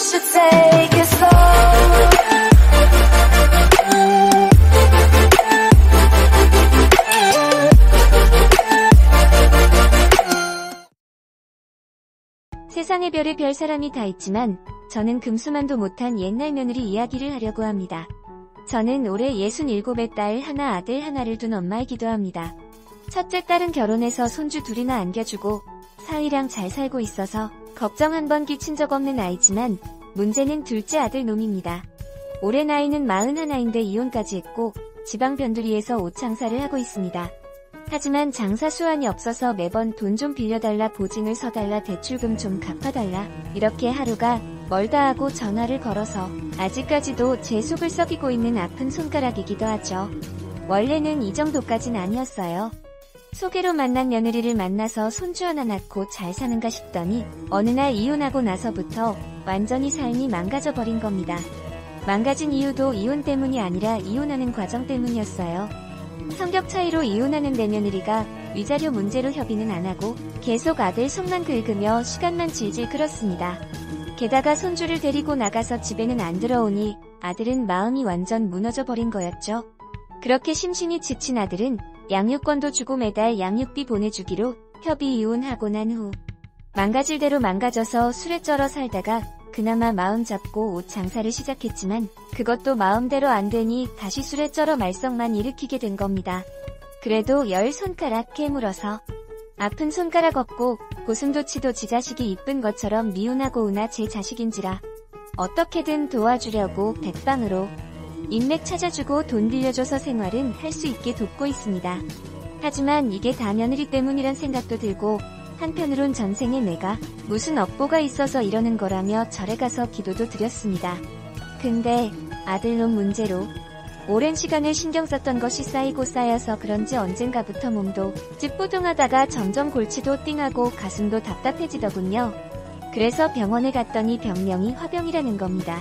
should take it slow. 세상에 별의별 사람이 다 있지만 저는 금수만도 못한 옛날 며느리 이야기를 하려고 합니다. 저는 올해 67의 딸 하나 아들 하나를 둔 엄마이기도 합니다. 첫째 딸은 결혼해서 손주 둘이나 안겨주고 사위랑 잘 살고 있어서 걱정 한 번 끼친 적 없는 아이지만 문제는 둘째 아들 놈입니다. 올해 나이는 41인데 이혼까지 했고 지방 변두리에서 옷 장사를 하고 있습니다. 하지만 장사 수완이 없어서 매번 돈 좀 빌려달라, 보증을 서달라, 대출금 좀 갚아달라 이렇게 하루가 멀다 하고 전화를 걸어서 아직까지도 제 속을 썩이고 있는 아픈 손가락이기도 하죠. 원래는 이 정도까진 아니었어요. 소개로 만난 며느리를 만나서 손주 하나 낳고 잘 사는가 싶더니 어느 날 이혼하고 나서부터 완전히 삶이 망가져버린 겁니다. 망가진 이유도 이혼 때문이 아니라 이혼하는 과정 때문이었어요. 성격 차이로 이혼하는 내 며느리가 위자료 문제로 협의는 안 하고 계속 아들 속만 긁으며 시간만 질질 끌었습니다. 게다가 손주를 데리고 나가서 집에는 안 들어오니 아들은 마음이 완전 무너져버린 거였죠. 그렇게 심신이 지친 아들은 양육권도 주고 매달 양육비 보내주기로 협의 이혼하고 난 후 망가질 대로 망가져서 술에 쩔어 살다가 그나마 마음 잡고 옷 장사를 시작했지만 그것도 마음대로 안 되니 다시 술에 쩔어 말썽만 일으키게 된 겁니다. 그래도 10손가락 깨물어서 아픈 손가락 없고 고슴도 치도 지 자식이 이쁜 것처럼 미운하고 우나 제 자식인지라 어떻게든 도와주려고 백방으로 인맥 찾아주고 돈 빌려줘서 생활은 할 수 있게 돕고 있습니다. 하지만 이게 다 며느리 때문이란 생각도 들고 한편으론 전생에 내가 무슨 업보가 있어서 이러는 거라며 절에 가서 기도도 드렸습니다. 근데 아들놈 문제로 오랜 시간을 신경 썼던 것이 쌓이고 쌓여서 그런지 언젠가부터 몸도 찌뿌둥하다가 점점 골치도 띵하고 가슴도 답답해지더군요. 그래서 병원에 갔더니 병명이 화병이라는 겁니다.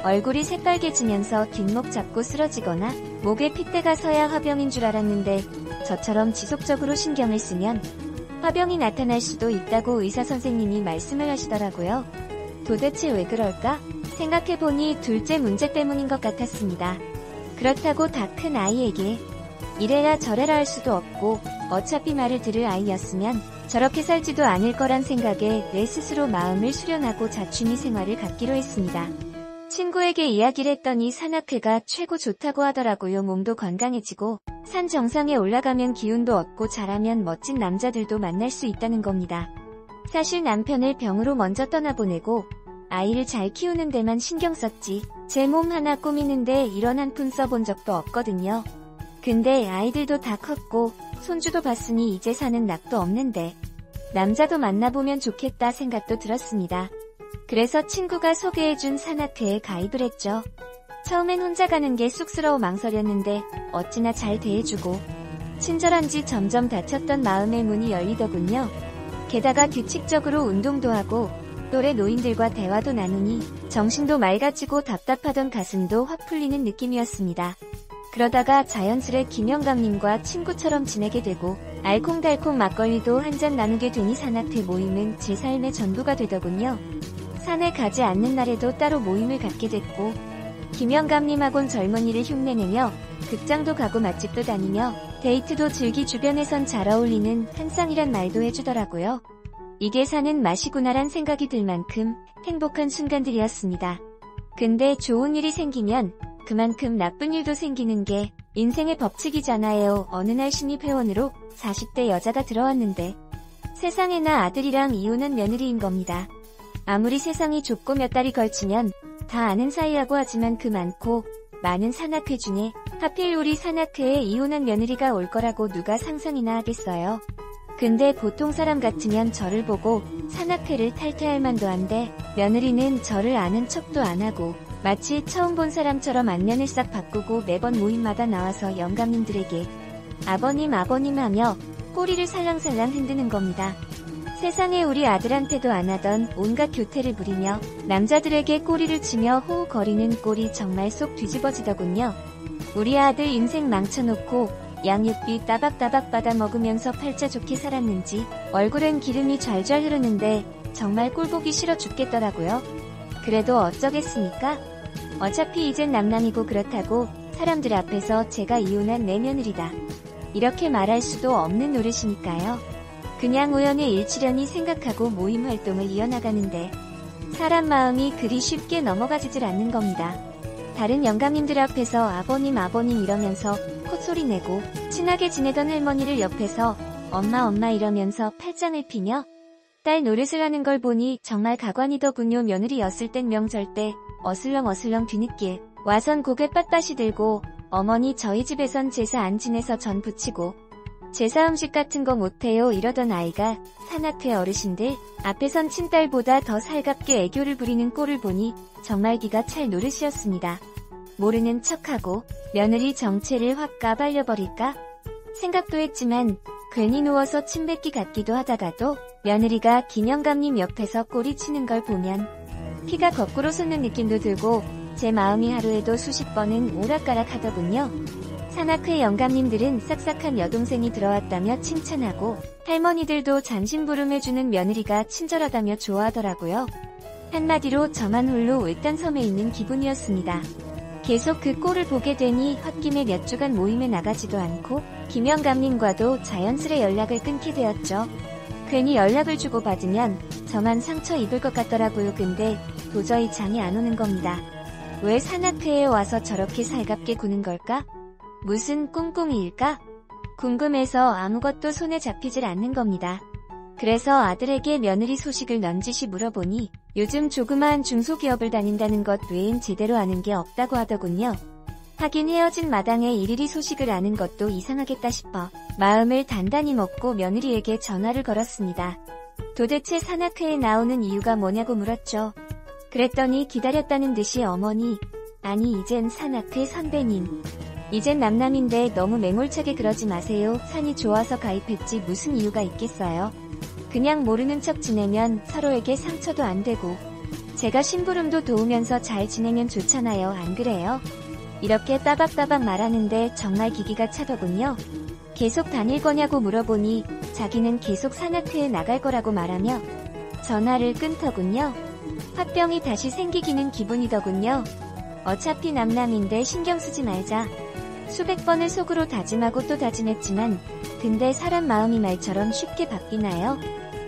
얼굴이 새빨개지면서 뒷목 잡고 쓰러지거나 목에 핏대가 서야 화병인 줄 알았는데 저처럼 지속적으로 신경을 쓰면 화병이 나타날 수도 있다고 의사 선생님이 말씀을 하시더라고요. 도대체 왜 그럴까? 생각해보니 둘째 문제 때문인 것 같았습니다. 그렇다고 다 큰 아이에게 이래라 저래라 할 수도 없고 어차피 말을 들을 아이였으면 저렇게 살지도 않을 거란 생각에 내 스스로 마음을 수련하고 자충이 생활을 갖기로 했습니다. 친구에게 이야기를 했더니 산악회가 최고 좋다고 하더라고요. 몸도 건강해지고 산 정상에 올라가면 기운도 얻고 잘하면 멋진 남자들도 만날 수 있다는 겁니다. 사실 남편을 병으로 먼저 떠나보내고 아이를 잘 키우는 데만 신경 썼지 제 몸 하나 꾸미는데 이런 한 푼 써본 적도 없거든요. 근데 아이들도 다 컸고 손주도 봤으니 이제 사는 낙도 없는데 남자도 만나보면 좋겠다 생각도 들었습니다. 그래서 친구가 소개해준 산악회에 가입을 했죠. 처음엔 혼자 가는 게 쑥스러워 망설였는데 어찌나 잘 대해주고 친절한지 점점 닫혔던 마음의 문이 열리더군요. 게다가 규칙적으로 운동도 하고 또래 노인들과 대화도 나누니 정신도 맑아지고 답답하던 가슴도 확 풀리는 느낌이었습니다. 그러다가 자연스레 김영감님과 친구처럼 지내게 되고 알콩달콩 막걸리도 한잔 나누게 되니 산악회 모임은 제 삶의 전부가 되더군요. 산에 가지 않는 날에도 따로 모임을 갖게 됐고 김영감님하곤 젊은이를 흉내내며 극장도 가고 맛집도 다니며 데이트도 즐기 주변에선 잘 어울리는 한 쌍이란 말도 해주더라고요. 이게 사는 맛이구나란 생각이 들 만큼 행복한 순간들이었습니다. 근데 좋은 일이 생기면 그만큼 나쁜 일도 생기는 게 인생의 법칙이잖아요. 어느 날 신입회원으로 40대 여자가 들어왔는데 세상에나 아들이랑 이혼한 며느리인 겁니다. 아무리 세상이 좁고 몇 달이 걸치면 다 아는 사이라고 하지만 그 많은 산악회 중에 하필 우리 산악회에 이혼한 며느리가 올 거라고 누가 상상이나 하겠어요. 근데 보통 사람 같으면 저를 보고 산악회를 탈퇴할 만도 한데 며느리는 저를 아는 척도 안 하고 마치 처음 본 사람처럼 안면을 싹 바꾸고 매번 모임마다 나와서 영감님들에게 아버님 하며 꼬리를 살랑살랑 흔드는 겁니다. 세상에 우리 아들한테도 안 하던 온갖 교태를 부리며 남자들에게 꼬리를 치며 호호거리는 꼴이 정말 속 뒤집어지더군요. 우리 아들 인생 망쳐놓고 양육비 따박따박 받아 먹으면서 팔자 좋게 살았는지 얼굴엔 기름이 좔좔 흐르는데 정말 꼴보기 싫어 죽겠더라고요. 그래도 어쩌겠습니까? 어차피 이젠 남남이고 그렇다고 사람들 앞에서 제가 이혼한 내 며느리다, 이렇게 말할 수도 없는 노릇이니까요. 그냥 우연의 일치려니 생각하고 모임 활동을 이어나가는데 사람 마음이 그리 쉽게 넘어가지질 않는 겁니다. 다른 영감님들 앞에서 아버님 아버님 이러면서 콧소리 내고 친하게 지내던 할머니를 옆에서 엄마 엄마 이러면서 팔짱을 피며 딸 노릇을 하는 걸 보니 정말 가관이더군요. 며느리였을 땐 명절 때 어슬렁어슬렁 뒤늦게 와선 고개 빳빳이 들고 어머니 저희 집에선 제사 안 지내서 전 부치고 제사 음식 같은 거 못해요 이러던 아이가 산악회 어르신들 앞에선 친딸보다 더 살갑게 애교를 부리는 꼴을 보니 정말 기가 찰 노릇이었습니다. 모르는 척하고 며느리 정체를 확 까발려버릴까 생각도 했지만 괜히 누워서 침 뱉기 같기도 하다가도 며느리가 김영감님 옆에서 꼬리 치는 걸 보면 피가 거꾸로 솟는 느낌도 들고 제 마음이 하루에도 수십 번은 오락가락 하더군요. 산악회 영감님들은 싹싹한 여동생이 들어왔다며 칭찬하고 할머니들도 잔심부름해주는 며느리가 친절하다며 좋아하더라고요. 한마디로 저만 홀로 외딴섬에 있는 기분이었습니다. 계속 그 꼴을 보게 되니 홧김에 몇 주간 모임에 나가지도 않고 김영감님과도 자연스레 연락을 끊게 되었죠. 괜히 연락을 주고받으면 저만 상처 입을 것 같더라고요. 근데 도저히 잠이 안 오는 겁니다. 왜 산악회에 와서 저렇게 살갑게 구는 걸까? 무슨 꿍꿍이일까? 궁금해서 아무것도 손에 잡히질 않는 겁니다. 그래서 아들에게 며느리 소식을 넌지시 물어보니 요즘 조그마한 중소기업을 다닌다는 것 외엔 제대로 아는 게 없다고 하더군요. 하긴 헤어진 마당에 일일이 소식을 아는 것도 이상하겠다 싶어 마음을 단단히 먹고 며느리에게 전화를 걸었습니다. 도대체 산악회에 나오는 이유가 뭐냐고 물었죠. 그랬더니 기다렸다는 듯이 어머니, 아니 이젠 산악회 선배님, 이젠 남남인데 너무 맹몰차게 그러지 마세요. 산이 좋아서 가입했지 무슨 이유가 있겠어요. 그냥 모르는 척 지내면 서로에게 상처도 안 되고 제가 심부름도 도우면서 잘 지내면 좋잖아요. 안 그래요? 이렇게 따박따박 말하는데 정말 기기가 차더군요. 계속 다닐 거냐고 물어보니 자기는 계속 산악회에 나갈 거라고 말하며 전화를 끊더군요. 화병이 다시 생기기는 기분이더군요. 어차피 남남인데 신경 쓰지 말자. 수백 번을 속으로 다짐하고 또 다짐했지만 근데 사람 마음이 말처럼 쉽게 바뀌나요?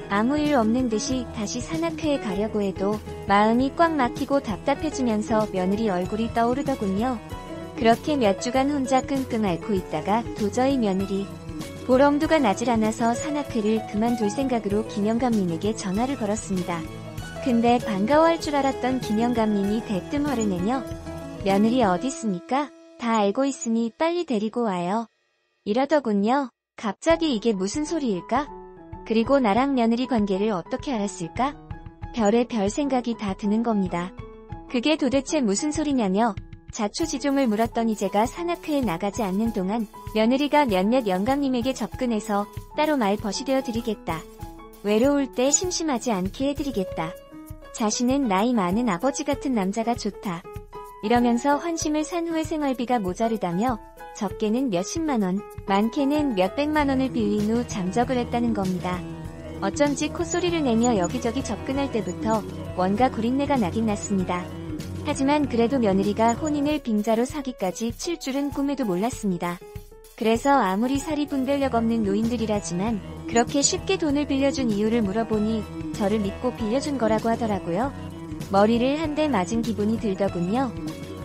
아무 일 없는 듯이 다시 산악회에 가려고 해도 마음이 꽉 막히고 답답해지면서 며느리 얼굴이 떠오르더군요. 그렇게 몇 주간 혼자 끙끙 앓고 있다가 도저히 며느리 볼 엄두가 나질 않아서 산악회를 그만둘 생각으로 김영감님에게 전화를 걸었습니다. 근데 반가워할 줄 알았던 김영감님이 대뜸 화를 내며 며느리 어딨습니까? 다 알고 있으니 빨리 데리고 와요. 이러더군요. 갑자기 이게 무슨 소리일까? 그리고 나랑 며느리 관계를 어떻게 알았을까? 별의 별 생각이 다 드는 겁니다. 그게 도대체 무슨 소리냐며 자초지종을 물었더니 제가 산악회에 나가지 않는 동안 며느리가 몇몇 영감님에게 접근해서 따로 말 버시되어 드리겠다. 외로울 때 심심하지 않게 해드리겠다. 자신은 나이 많은 아버지 같은 남자가 좋다. 이러면서 환심을 산 후에 생활비가 모자르다며 적게는 몇십만원, 많게는 몇백만원을 빌린 후 잠적을 했다는 겁니다. 어쩐지 콧소리를 내며 여기저기 접근할 때부터 뭔가 구린내가 나긴 났습니다. 하지만 그래도 며느리가 혼인을 빙자로 사기까지 칠 줄은 꿈에도 몰랐습니다. 그래서 아무리 살이 분별력 없는 노인들이라지만 그렇게 쉽게 돈을 빌려준 이유를 물어보니 저를 믿고 빌려준 거라고 하더라고요. 머리를 한 대 맞은 기분이 들더군요.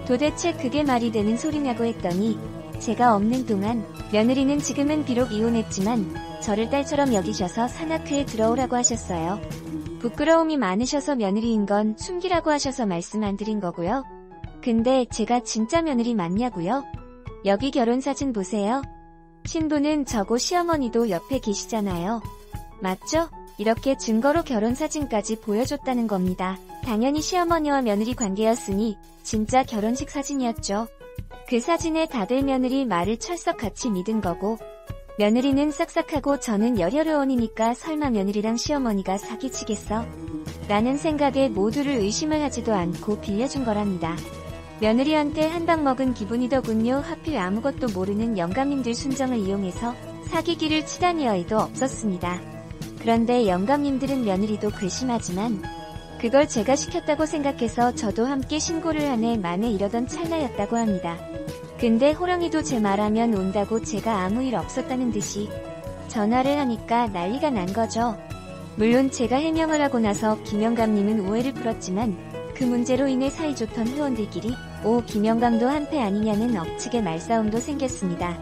도대체 그게 말이 되는 소리냐고 했더니 제가 없는 동안 며느리는 지금은 비록 이혼했지만 저를 딸처럼 여기셔서 산악회에 들어오라고 하셨어요. 부끄러움이 많으셔서 며느리인 건 숨기라고 하셔서 말씀 안 드린 거고요. 근데 제가 진짜 며느리 맞냐고요? 여기 결혼사진 보세요. 신부는 저고 시어머니도 옆에 계시잖아요. 맞죠? 이렇게 증거로 결혼사진까지 보여줬다는 겁니다. 당연히 시어머니와 며느리 관계였으니 진짜 결혼식 사진이었죠. 그 사진에 다들 며느리 말을 철석같이 믿은 거고 며느리는 싹싹하고 저는 여려로원이니까 설마 며느리랑 시어머니가 사기치겠어? 라는 생각에 모두를 의심을 하지도 않고 빌려준 거랍니다. 며느리한테 한 방 먹은 기분이더군요. 하필 아무것도 모르는 영감님들 순정을 이용해서 사기기를 치다니 어이도 없었습니다. 그런데 영감님들은 며느리도 괘씸하지만 그걸 제가 시켰다고 생각해서 저도 함께 신고를 하네 마네 이러던 찰나였다고 합니다. 근데 호랑이도 제 말하면 온다고 제가 아무 일 없었다는 듯이 전화를 하니까 난리가 난 거죠. 물론 제가 해명을 하고 나서 김영감님은 오해를 풀었지만 그 문제로 인해 사이좋던 회원들끼리 김영감도 한패 아니냐는 억측의 말싸움도 생겼습니다.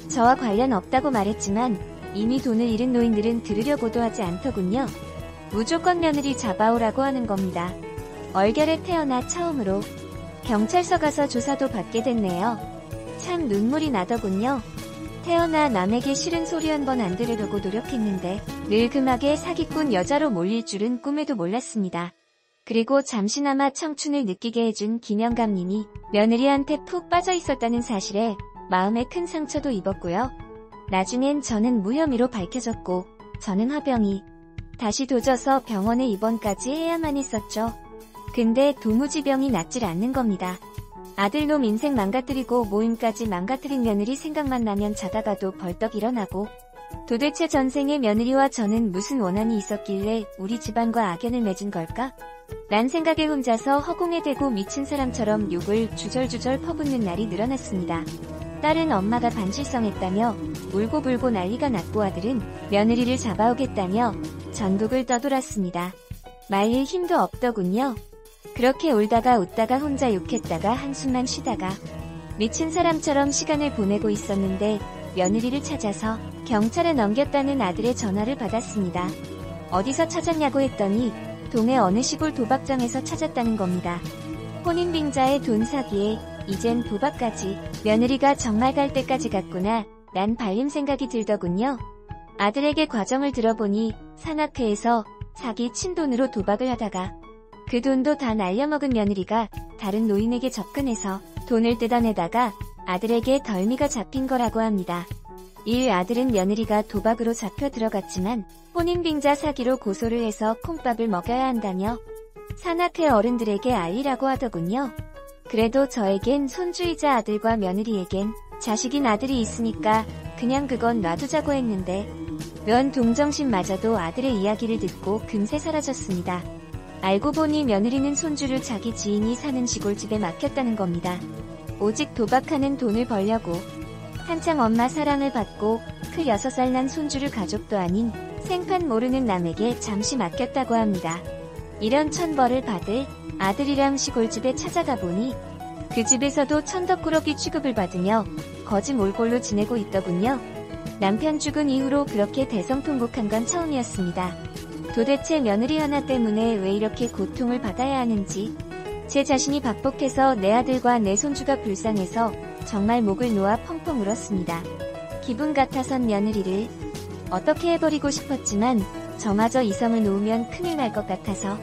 저와 관련 없다고 말했지만 이미 돈을 잃은 노인들은 들으려고도 하지 않더군요. 무조건 며느리 잡아오라고 하는 겁니다. 얼결에 태어나 처음으로 경찰서 가서 조사도 받게 됐네요. 참 눈물이 나더군요. 태어나 남에게 싫은 소리 한 번 안 들으려고 노력했는데 늘 금하게 사기꾼 여자로 몰릴 줄은 꿈에도 몰랐습니다. 그리고 잠시나마 청춘을 느끼게 해준 김영감님이 며느리한테 푹 빠져 있었다는 사실에 마음에 큰 상처도 입었고요. 나중엔 저는 무혐의로 밝혀졌고 저는 화병이 다시 도져서 병원에 입원까지 해야만 했었죠. 근데 도무지 병이 낫질 않는 겁니다. 아들놈 인생 망가뜨리고 모임까지 망가뜨린 며느리 생각만 나면 자다가도 벌떡 일어나고 도대체 전생에 며느리와 저는 무슨 원한이 있었길래 우리 집안과 악연을 맺은 걸까? 란 생각에 혼자서 허공에 대고 미친 사람처럼 욕을 주절주절 퍼붓는 날이 늘어났습니다. 딸은 엄마가 반실성했다며 울고불고 난리가 났고 아들은 며느리를 잡아오겠다며 전국을 떠돌았습니다. 말릴 힘도 없더군요. 그렇게 울다가 웃다가 혼자 욕했다가 한숨만 쉬다가 미친 사람처럼 시간을 보내고 있었는데 며느리를 찾아서 경찰에 넘겼다는 아들의 전화를 받았습니다. 어디서 찾았냐고 했더니 동해 어느 시골 도박장에서 찾았다는 겁니다. 혼인빙자에 돈 사기에 이젠 도박까지 며느리가 정말 갈 때까지 갔구나 란 발림 생각이 들더군요. 아들에게 과정을 들어보니 산악회에서 사기 친 돈으로 도박을 하다가 그 돈도 다 날려먹은 며느리가 다른 노인에게 접근해서 돈을 뜯어내다가 아들에게 덜미가 잡힌 거라고 합니다. 이 아들은 며느리가 도박으로 잡혀 들어갔지만 혼인빙자 사기로 고소를 해서 콩밥을 먹여야 한다며 산악회 어른들에게 알리라고 하더군요. 그래도 저에겐 손주이자 아들과 며느리에겐 자식인 아들이 있으니까 그냥 그건 놔두자고 했는데 면 동정심마저도 아들의 이야기를 듣고 금세 사라졌습니다. 알고 보니 며느리는 손주를 자기 지인이 사는 시골집에 맡겼다는 겁니다. 오직 도박하는 돈을 벌려고 한창 엄마 사랑을 받고 그 6살 난 손주를 가족도 아닌 생판 모르는 남에게 잠시 맡겼다고 합니다. 이런 천벌을 받을 아들이랑 시골집에 찾아가 보니 그 집에서도 천덕꾸러기 취급을 받으며 거지 몰골로 지내고 있더군요. 남편 죽은 이후로 그렇게 대성통곡한 건 처음이었습니다. 도대체 며느리 하나 때문에 왜 이렇게 고통을 받아야 하는지 제 자신이 박복해서 내 아들과 내 손주가 불쌍해서 정말 목을 놓아 펑펑 울었습니다. 기분 같아선 며느리를 어떻게 해버리고 싶었지만 저마저 이성을 놓으면 큰일 날 것 같아서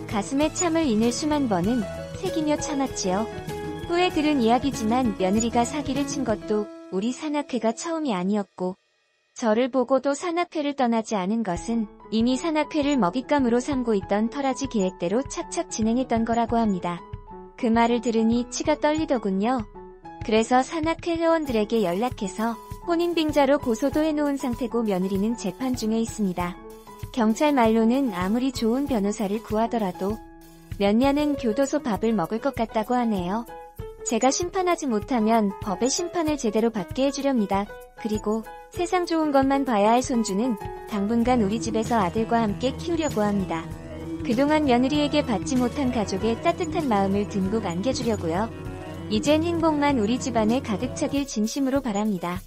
가슴에 참을 인을 수만 번은 새기며 참았지요. 후에 들은 이야기지만 며느리가 사기를 친 것도 우리 산악회가 처음이 아니었고 저를 보고도 산악회를 떠나지 않은 것은 이미 산악회를 먹잇감으로 삼고 있던 터라지 계획대로 착착 진행했던 거라고 합니다. 그 말을 들으니 치가 떨리더군요. 그래서 산악회 회원들에게 연락해서 혼인빙자로 고소도 해놓은 상태고 며느리는 재판 중에 있습니다. 경찰 말로는 아무리 좋은 변호사를 구하더라도 몇 년은 교도소 밥을 먹을 것 같다고 하네요. 제가 심판하지 못하면 법의 심판을 제대로 받게 해주렵니다. 그리고 세상 좋은 것만 봐야 할 손주는 당분간 우리 집에서 아들과 함께 키우려고 합니다. 그동안 며느리에게 받지 못한 가족의 따뜻한 마음을 듬뿍 안겨주려고요. 이젠 행복만 우리 집안에 가득 차길 진심으로 바랍니다.